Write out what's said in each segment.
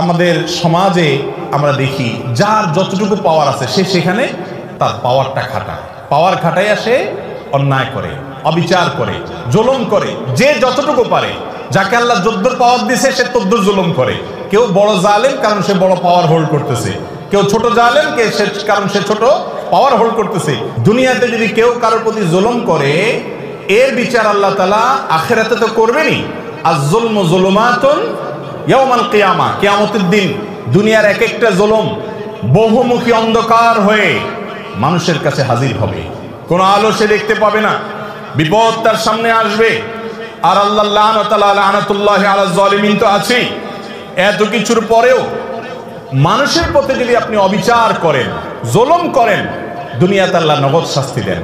আমাদের সমাজে আমরা দেখি যার যতটুকু পাওয়ার আছে সে সেখানে তার পাওয়ারটা খাটায়, পাওয়ার খাটাইয়া সে অন্যায় করে, অবিচার করে, জুলুম করে। যে যতটুকু পারে, যাকে আল্লাহ যদ্দুর পাওয়ার দিছে সে তদ্দুর জুলুম করে। কেউ বড় জালেম কারণ সে বড় পাওয়ার হোল্ড করতেছে, কেউ ছোট জালেম কারণ সে ছোট পাওয়ার হোল্ড করতেছে। দুনিয়াতে যদি কেউ কারোর প্রতি জুলুম করে, এর বিচার আল্লাহ তাআলা আখিরাতে তো করবেনই। আয-যুলমু যুলুমাতুন ইয়াওমাল কিয়ামা, কিয়ামতের দিন দুনিয়ার এক একটা জুলুম বহুমুখী অন্ধকার হয়ে মানুষের কাছে হাজির হবে। কোন আলো সে দেখতে পাবে না, বিপদ তার সামনে আসবে। আর আল্লাহ লানাতুল্লাহি আলা যালিমিন তো আছেই। এত কিছুর পরেও মানুষের প্রতি যদি আপনি অবিচার করেন, জুলুম করেন, দুনিয়াতে আল্লাহ নগদ শাস্তি দেন।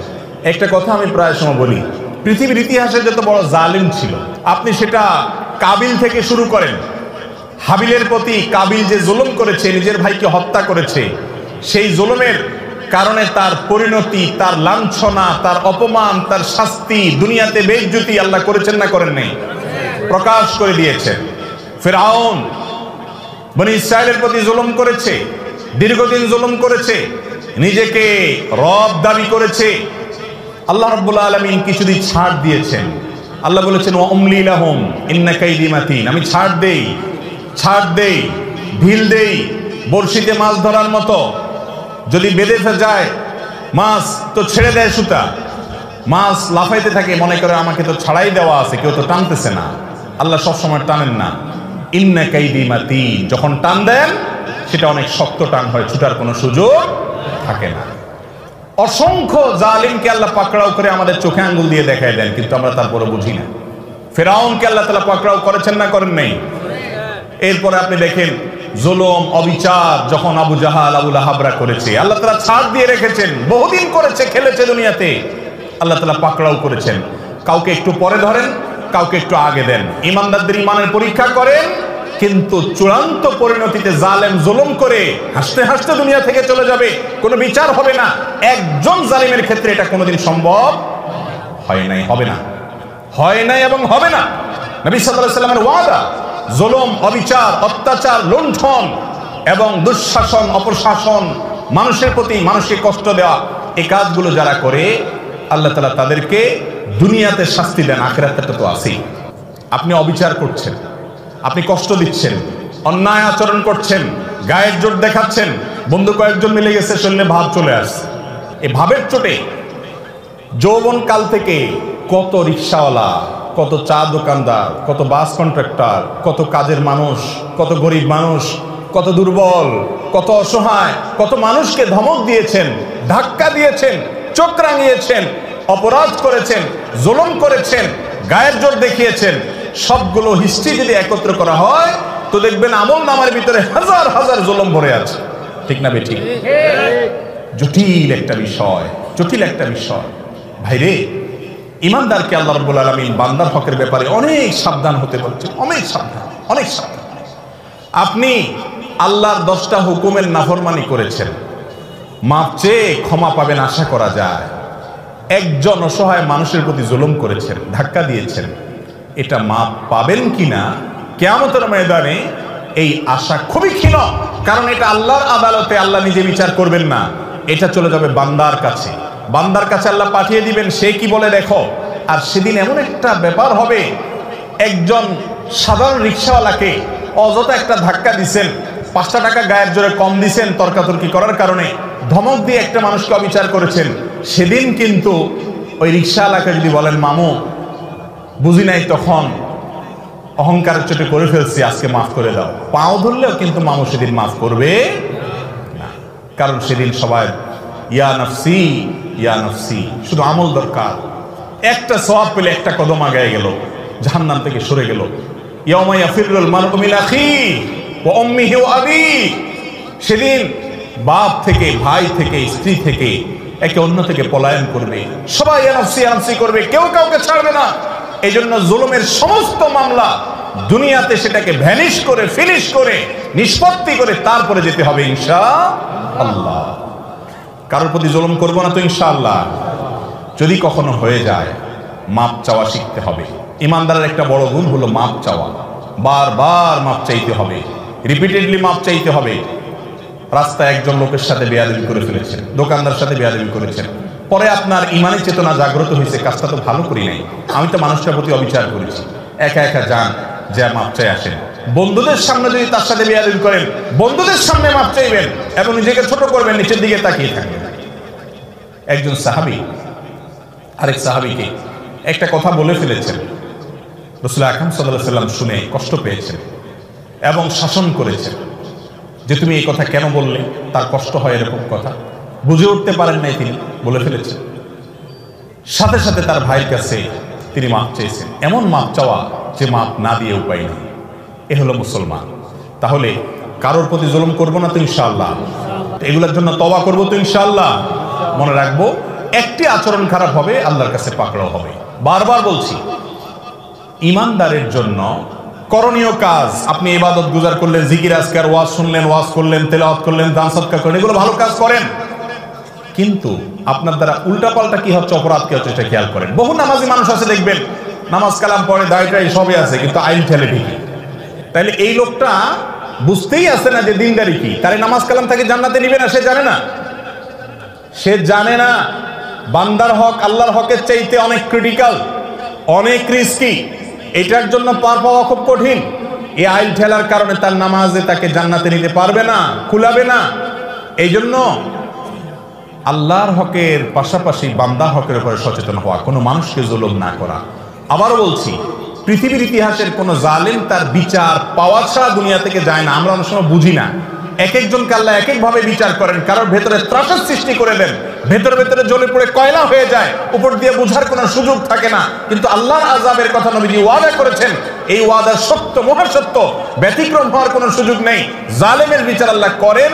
একটা কথা আমি প্রায় সময় বলি, পৃথিবীর ইতিহাসে যত বড় জালিম ছিল, আপনি সেটা কাবিল থেকে শুরু করেন। হাবিলের প্রতি কাবিল যে জুলুম করেছে, নিজের ভাইকে হত্যা করেছে, সেই জুলুমের কারণে তার পরিণতি, তার লাঞ্ছনা, তার অপমান, তার শাস্তি, দুনিয়াতে বেইজ্জতি আল্লাহ করেছেন না করেন নাই? প্রকাশ করে দিয়েছেন। ফিরআউন বনি ইসরাইলের প্রতি জুলুম করেছে, দীর্ঘদিন জুলুম করেছে, নিজেকে রব দাবি করেছে। আল্লাহ রাব্বুল আলামিন কিছুদিন ছাড় দিয়েছেন। আল্লাহ বলেছেন ওয়া উমলি লাহুম ইন্না কাইদি মাতিন, আমি ছাড় দেই, ঢিল দেই, বড়শিতে মাছ ধরার মতো। যদি বেঁধে যায় মাছ তো ছেড়ে দেয় সুতা, মাছ লাফাইতে থাকে, মনে করে আমাকে তো ছাড়াই দেওয়া আছে, কেউ তো টানতেছে না। আল্লাহ সবসময় টানেন না। ইন্না কাইদি মাতিন, যখন টান দেন সেটা অনেক শক্ত টান হয়, ছুটার কোনো সুযোগ থাকে না। অসংখ্য জালিমকে আল্লাহ পাকড়াও করে আমাদের চোখে আঙ্গুল দিয়ে দেখায় দেন, কিন্তু আমরা তারপরে বুঝি না। ফিরআউনকে আল্লাহ তাআলা পাকড়াও করেছেন না করেন নাই? এরপরে আপনি দেখেন জুলুম, অবিচার যখন আবু জাহাল, আবু লাহাবরা করেছে, আল্লাহ তাআলা ছাড় দিয়ে রেখেছেন। বহুদিন করেছে, খেলেছে দুনিয়াতে, আল্লাহ তাআলা পাকড়াও করেছেন। কাউকে একটু পরে ধরেন, কাউকে একটু আগে দেন। ইমানদারদের ইমানের পরীক্ষা করেন, কিন্তু চূড়ান্ত পরিণতিতে জালেম জুলুম করে হাসতে হাসতে দুনিয়া থেকে চলে যাবে, কোনো বিচার হবে না। একজন জালিমের ক্ষেত্রে এটা কোনোদিন সম্ভব হয় নাই, হবে না, হয় নাই এবং হবে না। নবী সাল্লাল্লাহু আলাইহি ওয়াসাল্লামের ওয়াদা, জুলুম, অবিচার, অত্যাচার, লুণ্ঠন এবং দুঃশাসন, অপশাসন, মানুষের প্রতি মানুষকে কষ্ট দেওয়া, এই কাজগুলো যারা করে আল্লাহ তাআলা তাদেরকে দুনিয়াতে শাস্তি দেন, আখিরাতে তো আছেই। আপনি অবিচার করছেন, আপনি কষ্ট দিচ্ছেন, অন্যায় আচরণ করছেন, গায়ের জোর দেখাচ্ছেন, বন্ধু কয়েকজন মিলে গেছে, শরীরে ভাব চলে আসছে। এই ভাবের চোটে যৌবন কাল থেকে কত রিক্সাওয়ালা, কত চা দোকানদার, কত বাস কন্ট্রাক্টর, কত কাজের মানুষ, কত গরিব মানুষ, কত দুর্বল, কত অসহায়, কত মানুষকে ধমক দিয়েছেন, ধাক্কা দিয়েছেন, চোখ রাঙিয়েছেন, অপরাধ করেছেন, জুলুম করেছেন, গায়ের জোর দেখিয়েছেন। সবগুলো হিস্ট্রি যদি একত্র করা হয় তো দেখবেন আমল নামার ভিতরে হাজার হাজার জুলুম ভরে আছে। ঠিক না বেঠিক? জটিল একটা বিষয়, জটিল একটা বিষয়। ভাইরে, ইমানদারকে আল্লাহ রাব্বুল আলামিন বান্দার হকের ব্যাপারে অনেক সাবধান হতে বলছেন, অনেক সাবধান, অনেক সাবধান। আপনি আল্লাহর 10টা হুকুমের নাফরমানি করেছেন, মাপ চেয়ে ক্ষমা পাবেন আশা করা যায়। একজন অসহায় মানুষের প্রতি জুলুম করেছেন, ধাক্কা দিয়েছেন, এটা মাপ পাবেন কিনা কিয়ামতের ময়দানে এই আশা খুবই ক্ষীণ। কারণ এটা আল্লাহর আদালতে আল্লাহ নিজে বিচার করবেন না, এটা চলে যাবে বান্দার কাছে। বান্দার কাছে আল্লাহ পাঠিয়ে দিবেন, সে কি বলে দেখো। আর সেদিন এমন একটা ব্যাপার হবে, একজন সাধারণ রিক্সাওয়ালাকে অযথা একটা ধাক্কা দিচ্ছেন, 5টা টাকা গায়ের জোরে কম দিচ্ছেন তর্কাতর্কি করার কারণে, ধমক দিয়ে একটা মানুষকে অবিচার করেছেন। সেদিন কিন্তু ওই রিক্সাওয়ালাকে যদি বলেন মামু বুঝি নাই, তখন অহংকারের চোটে করে ফেলছি, আজকে মাফ করে দাও, পাও ধরলেও কিন্তু মামু সেদিন মাফ করবে না। কারণ সেদিন সবাই ইয়া নফসি, ইয়া নফসি, শুধু আমল দরকার। একটা সওয়াব পেলে একটা কদম আগায় গেল, জাহান্নাম থেকে সরে গেল। ইয়াউমা ইয়াফিরুল মারউ মিন আখিহি ওয়া উম্মিহি ওয়া আবিহি, সেদিন বাপ থেকে, ভাই থেকে, স্ত্রী থেকে, একে অন্য থেকে পলায়ন করবে, সবাই ইয়া নফসি, ইয়া নফসি করবে, কেউ কাউকে ছাড়বে না। এই জন্য জুলুমের সমস্ত মামলা দুনিয়াতে সেটাকে ভ্যানিশ করে, ফিনিশ করে, নিষ্পত্তি করে তারপরে যেতে হবে ইনশাআল্লাহ। কারোর প্রতি জুলুম করবো না তো ইনশাআল্লাহ। যদি কখনো হয়ে যায়, মাপ চাওয়া শিখতে হবে। ইমানদারের একটা বড় গুণ হলো মাপ চাওয়া, বারবার মাপ চাইতে হবে। রিপিটেডলি মাপ চাইতে হবে। রাস্তায় একজন লোকের সাথে বেয়াদবি করে ফেলেছেন, দোকানদার সাথে বেয়াদবি করেছেন, পরে আপনার ইমানের চেতনা জাগ্রত হয়েছে, কাজটা তো ভালো করি নাই, আমি তো মানুষটার প্রতি অবিচার করেছি। একা একা যান, যা মাপ চাই আসেন। বন্ধুদের সামনে যদি তার সাথে বেয়াদবি করেন, বন্ধুদের সামনে মাপ চাইবেন এবং নিজেকে ছোট করবেন, নিচের দিকে তাকিয়ে থাকবেন। একজন সাহাবী আরেক সাহাবীকে একটা কথা বলে ফেলেছেন, রাসূল আকরাম সাল্লাল্লাহু আলাইহি ওয়াসাল্লাম শুনে কষ্ট পেয়েছেন এবং শাসন করেছেন যে তুমি এই কথা কেন বললে, তার কষ্ট হয় এরকম কথা, বুঝে উঠতে পারেন নাই, তিনি বলে ফেলেছেন। সাথে সাথে তার ভাইয়ের কাছে তিনি মাপ চেয়েছেন। এমন মাপ চাওয়া যে মাপ না দিয়ে উপায় নেই। এ হলো মুসলমান। তাহলে কারোর প্রতি জুলুম করবো না তো ইনশাআল্লাহ, এগুলোর জন্য তওবা করবো তো ইনশাআল্লাহ। মনে রাখবো, একটি আচরণ খারাপ হবে, আল্লাহর কাছে পাকড়াও হবে। বারবার বলছি, ইমানদারের জন্য করণীয় কাজ, আপনি ইবাদত গুজার করলেন, জিকির আজকার, ওয়াজ শুনলেন, ওয়াজ করলেন, তেলাওয়াত করলেন, দান সদকা করলেন, এগুলো ভালো কাজ করেন, কিন্তু আপনার দ্বারা উল্টাপাল্টা কি হচ্ছে, অপরাধ কি হচ্ছে, এটা খেয়াল করেন। বহু নামাজি মানুষ আছে, দেখবেন নামাজ কালাম পড়ে, দায়টাই সবই আছে, কিন্তু আইন ঠেলে ঠিকই। তাইলে এই লোকটা বুঝতেই আছে না যে দিনদারি কি, তার নামাজ কালাম তাকে জান্নাতে নিবে না, সে জানে না। সে জানে না বান্দার হক আল্লাহর হকের চাইতে অনেক ক্রিটিক্যাল, অনেক রিস্কি, এটার জন্য পার পাওয়া খুব কঠিন। এই আইল ঠেলার কারণে তার নামাজে তাকে জান্নাতে নিতে পারবে না, কুলাবে না। এই জন্য আল্লাহর হকের পাশাপাশি বান্দার হকের উপরে সচেতন হওয়া, কোনো মানুষকে জুলুম না করা। আবারও বলছি, পৃথিবীর ইতিহাসের কোন জালেম তার বিচার পাওয়া ছাড়া দুনিয়া থেকে যায় না। আমরা অনেক সময় বুঝি না, এক একজনকে আল্লাহ এক একভাবে বিচার করেন। কারোর ভেতরে ত্রাসের সৃষ্টি করে দেন, ভেতরে ভেতরে জ্বলে পড়ে কয়লা হয়ে যায়, উপর দিয়ে বোঝার কোনো সুযোগ থাকে না। কিন্তু আল্লাহর আযাবের কথা নবীজি ওয়াদা করেছেন, এই ওয়াদা সত্য, মহাসত্য, ব্যতিক্রম হওয়ার কোনো সুযোগ নেই। জালেমের বিচার আল্লাহ করেন,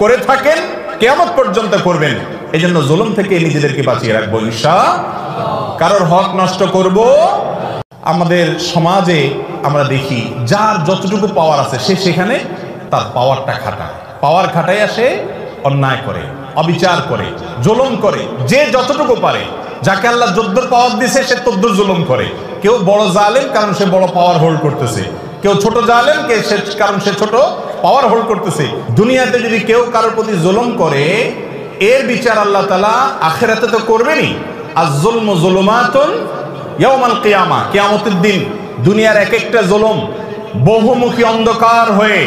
করে থাকেন, কিয়ামত পর্যন্ত করবেন। এই জন্য জুলুম থেকে নিজেদেরকে বাঁচিয়ে রাখবো ইনশাআল্লাহ। কারোর হক নষ্ট করব। আমাদের সমাজে আমরা দেখি, যার যতটুকু পাওয়ার আছে সে সেখানে তার পাওয়ারটা খাটায়, পাওয়ার খাটাইয়া সে অন্যায় করে, অবিচার করে, জুলুম করে। যে যতটুকু পারে, যাকে আল্লাহ যদ্দুর পাওয়ার দিয়েছে সে তদ্দুর জুলুম করে। কেউ বড় জালেম, কারণ সে বড় পাওয়ার হোল্ড করতেছে। কেউ ছোট জালেম, কারণ সে ছোট পাওয়ার হোল্ড করতেছে। দুনিয়াতে যদি কেউ কারোর প্রতি জুলুম করে, এর বিচার আল্লাহ তাআলা আখিরাতে তো করবেনই। আয-যুলমু যুলুমাতুন ইয়াওমাল কিয়ামা, কিয়ামতের দিন দুনিয়ার এক একটা জুলুম বহুমুখী অন্ধকার হয়ে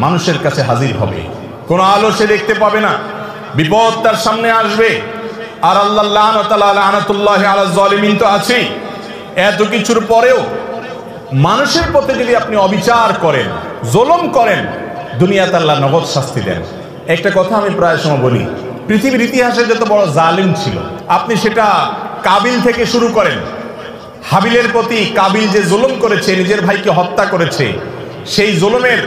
মানুষের কাছে হাজির হবে। কোন আলো সে দেখতে পাবে না, বিপদ তার সামনে আসবে। আর আল্লাহ লানাতুল্লাহি আলা যালিমিন তো আছেই। এত কিছুর পরেও মানুষের প্রতি যদি আপনি অবিচার করেন, জুলুম করেন, দুনিয়াতে আল্লাহ নগদ শাস্তি দেন। একটা কথা আমি প্রায় সময় বলি, পৃথিবীর ইতিহাসে যত বড় জালিম ছিল, আপনি সেটা কাবিল থেকে শুরু করেন। হাবিলের প্রতি কাবিল যে জুলুম করেছে, নিজের ভাইকে হত্যা করেছে, সেই জুলুমের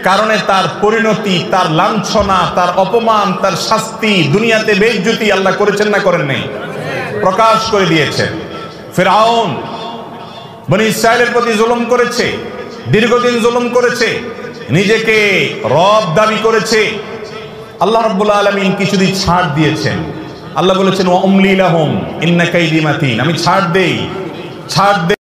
কারণে তার পরিণতি, তার লাঞ্ছনা, তার অপমান, তার শাস্তি, দুনিয়াতে বেইজ্জতি আল্লাহ করেছেন না করেন নাই? প্রকাশ করে দিয়েছেন। ফিরআউন বনি ইসরাইলের প্রতি জুলুম করেছে, দীর্ঘদিন জুলুম করেছে, নিজেকে রব দাবি করেছে। আল্লাহ রাব্বুল আলামিন কিছুদিন ছাড় দিয়েছেন। আল্লাহ বলেছেন ওয়া উমলি লাহুম ইন্না কাইদি মাতিন, আমি ছাড় দেই।